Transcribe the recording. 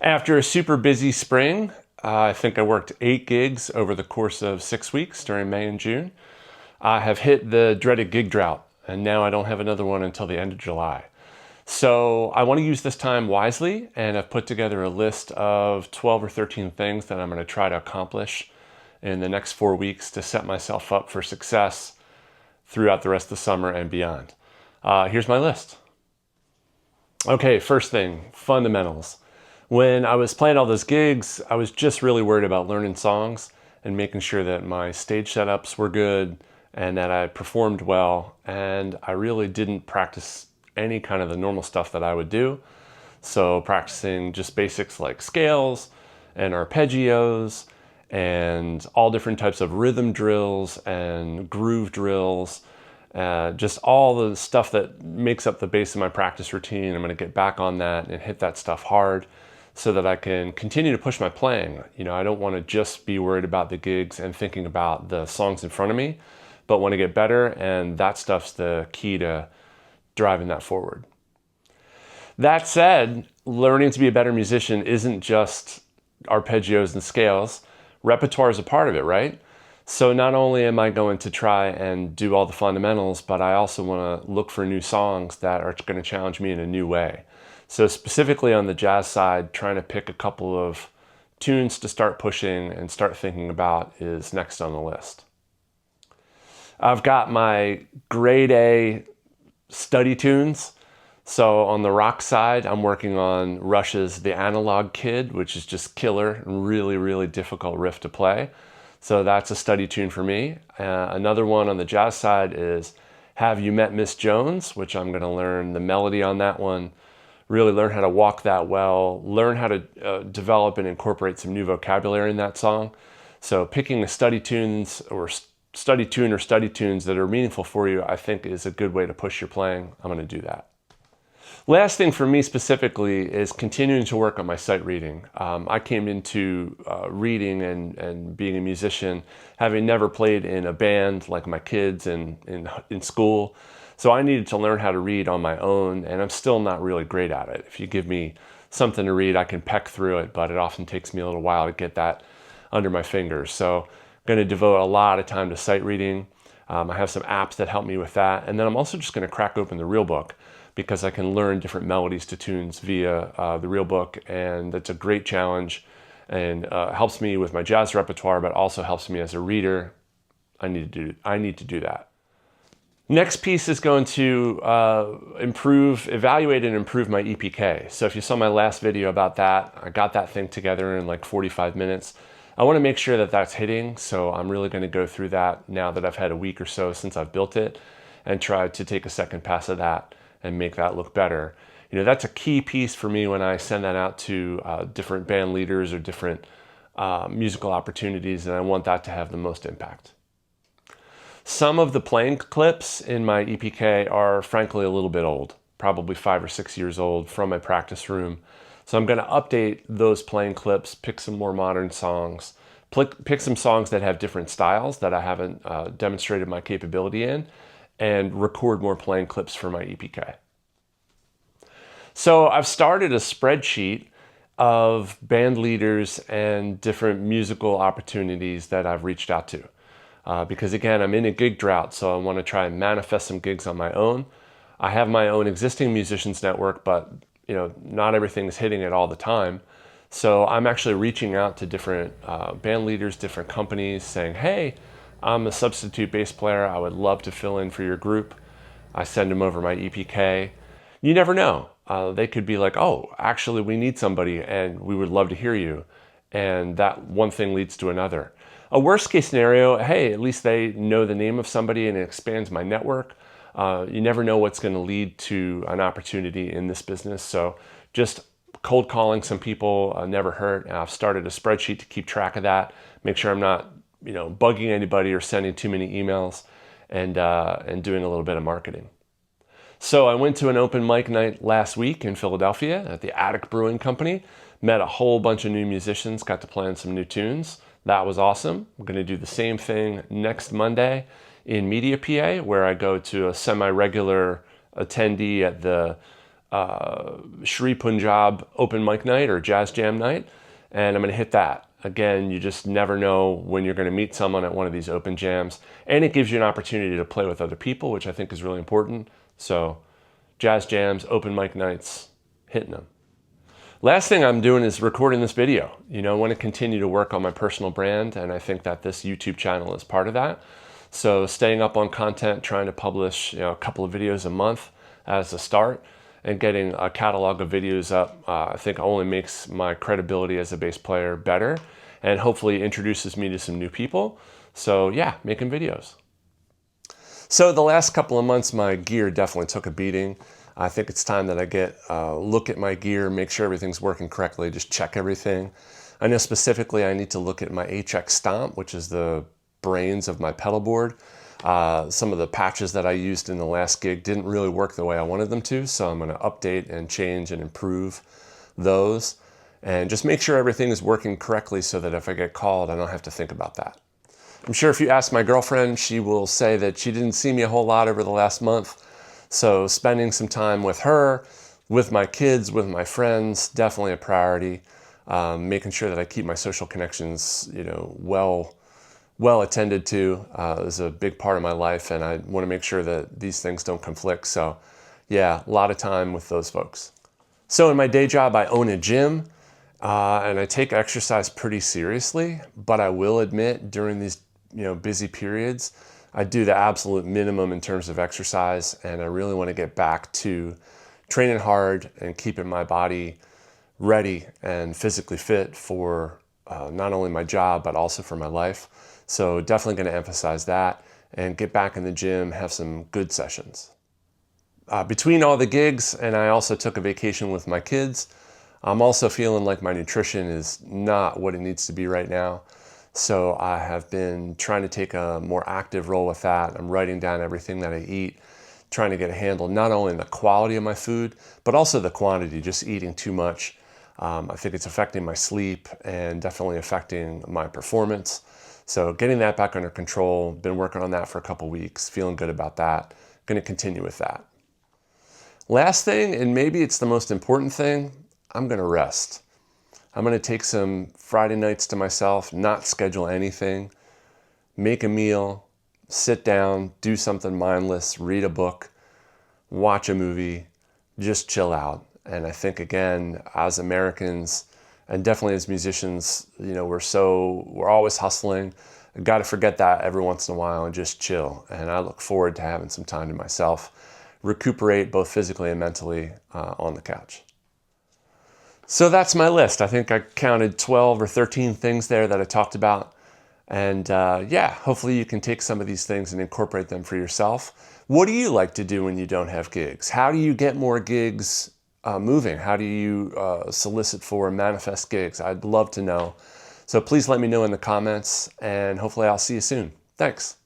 After a super busy spring, I think I worked 8 gigs over the course of 6 weeks during May and June. I have hit the dreaded gig drought, and now I don't have another one until the end of July. So I want to use this time wisely, and I've put together a list of 12 or 13 things that I'm going to try to accomplish in the next 4 weeks to set myself up for success throughout the rest of the summer and beyond. Here's my list. Okay, first thing, fundamentals. When I was playing all those gigs, I was just really worried about learning songs and making sure that my stage setups were good and that I performed well. And I really didn't practice any kind of the normal stuff that I would do. So practicing just basics like scales and arpeggios and all different types of rhythm drills and groove drills. Just all the stuff that makes up the base of my practice routine. I'm going to get back on that and hit that stuff hard so that I can continue to push my playing. I don't want to just be worried about the gigs and thinking about the songs in front of me, but want to get better, and that stuff's the key to driving that forward. That said, learning to be a better musician isn't just arpeggios and scales. Repertoire is a part of it, right? So not only am I going to try and do all the fundamentals, but I also want to look for new songs that are going to challenge me in a new way. So specifically on the jazz side, trying to pick a couple of tunes to start pushing and start thinking about is next on the list. I've got my grade A study tunes. So on the rock side, I'm working on Rush's The Analog Kid, which is just killer and really, really difficult riff to play. So that's a study tune for me. Another one on the jazz side is Have You Met Miss Jones, which I'm going to learn the melody on that one, really learn how to walk that well, learn how to develop and incorporate some new vocabulary in that song. So picking a study tune or study tunes that are meaningful for you, I think is a good way to push your playing. I'm going to do that. Last thing for me specifically is continuing to work on my sight reading. I came into reading and being a musician having never played in a band like my kids in school. So I needed to learn how to read on my own, and I'm still not really great at it. If you give me something to read, I can peck through it, but it often takes me a little while to get that under my fingers. So I'm going to devote a lot of time to sight reading. I have some apps that help me with that. And then I'm also just going to crack open the real book because I can learn different melodies to tunes via the real book, and that's a great challenge and helps me with my jazz repertoire, but also helps me as a reader. I need to do that. Next piece is going to evaluate and improve my EPK. So if you saw my last video about that, I got that thing together in like 45 minutes. I want to make sure that that's hitting, so I'm really going to go through that now that I've had a week or so since I've built it and try to take a second pass at that and make that look better. That's a key piece for me when I send that out to different band leaders or different musical opportunities, and I want that to have the most impact. Some of the playing clips in my EPK are frankly a little bit old, probably 5 or 6 years old from my practice room. So I'm going to update those playing clips, pick some more modern songs, pick some songs that have different styles that I haven't demonstrated my capability in, and record more playing clips for my EPK. So I've started a spreadsheet of band leaders and different musical opportunities that I've reached out to. Because again, I'm in a gig drought, so I want to try and manifest some gigs on my own. I have my own existing musicians network, but not everything is hitting it all the time. So I'm actually reaching out to different band leaders, different companies, saying, hey, I'm a substitute bass player. I would love to fill in for your group. I send them over my EPK. You never know. They could be like, oh, actually, we need somebody and we would love to hear you. And that one thing leads to another. A worst case scenario, hey, at least they know the name of somebody and it expands my network. You never know what's going to lead to an opportunity in this business. So just cold calling some people never hurt. I've started a spreadsheet to keep track of that, make sure I'm not bugging anybody or sending too many emails, and doing a little bit of marketing. So I went to an open mic night last week in Philadelphia at the Attic Brewing Company, met a whole bunch of new musicians, got to play on some new tunes. That was awesome. I'm going to do the same thing next Monday in Media PA, where I go to a semi-regular attendee at the Shri Punjab open mic night or jazz jam night, and I'm going to hit that. Again, you just never know when you're going to meet someone at one of these open jams, and it gives you an opportunity to play with other people, which I think is really important. So jazz jams, open mic nights, hitting them. Last thing I'm doing is recording this video. You know, I want to continue to work on my personal brand, and I think that this YouTube channel is part of that. So staying up on content, trying to publish, a couple of videos a month as a start, and getting a catalog of videos up, I think only makes my credibility as a bass player better, and hopefully introduces me to some new people. So yeah, making videos. So the last couple of months, my gear definitely took a beating. I think it's time that I get a look at my gear, make sure everything's working correctly, just check everything. I know specifically I need to look at my HX Stomp, which is the brains of my pedal board. Some of the patches that I used in the last gig didn't really work the way I wanted them to, so I'm going to update and change and improve those. And just make sure everything is working correctly so that if I get called, I don't have to think about that. I'm sure if you ask my girlfriend, she will say that she didn't see me a whole lot over the last month. So spending some time with her, with my kids, with my friends, definitely a priority. Making sure that I keep my social connections, well attended to is a big part of my life, and I want to make sure that these things don't conflict. So yeah, a lot of time with those folks. So in my day job, I own a gym, and I take exercise pretty seriously, but I will admit during these busy periods, I do the absolute minimum in terms of exercise, and I really want to get back to training hard and keeping my body ready and physically fit for not only my job, but also for my life. So definitely going to emphasize that and get back in the gym, have some good sessions. Between all the gigs, and I also took a vacation with my kids, I'm also feeling like my nutrition is not what it needs to be right now. So I have been trying to take a more active role with that. I'm writing down everything that I eat, trying to get a handle not only on the quality of my food, but also the quantity, just eating too much. I think it's affecting my sleep and definitely affecting my performance. So getting that back under control, been working on that for a couple weeks, feeling good about that. Going to continue with that. Last thing, and maybe it's the most important thing, I'm going to rest. I'm going to take some Friday nights to myself, not schedule anything, make a meal, sit down, do something mindless, read a book, watch a movie, just chill out. And I think, again, as Americans, and definitely as musicians, we're always hustling. I've got to forget that every once in a while and just chill. And I look forward to having some time to myself, recuperate both physically and mentally on the couch. So that's my list. I think I counted 12 or 13 things there that I talked about. And hopefully you can take some of these things and incorporate them for yourself. What do you like to do when you don't have gigs? How do you get more gigs moving? How do you solicit for and manifest gigs? I'd love to know. So please let me know in the comments, and hopefully I'll see you soon. Thanks.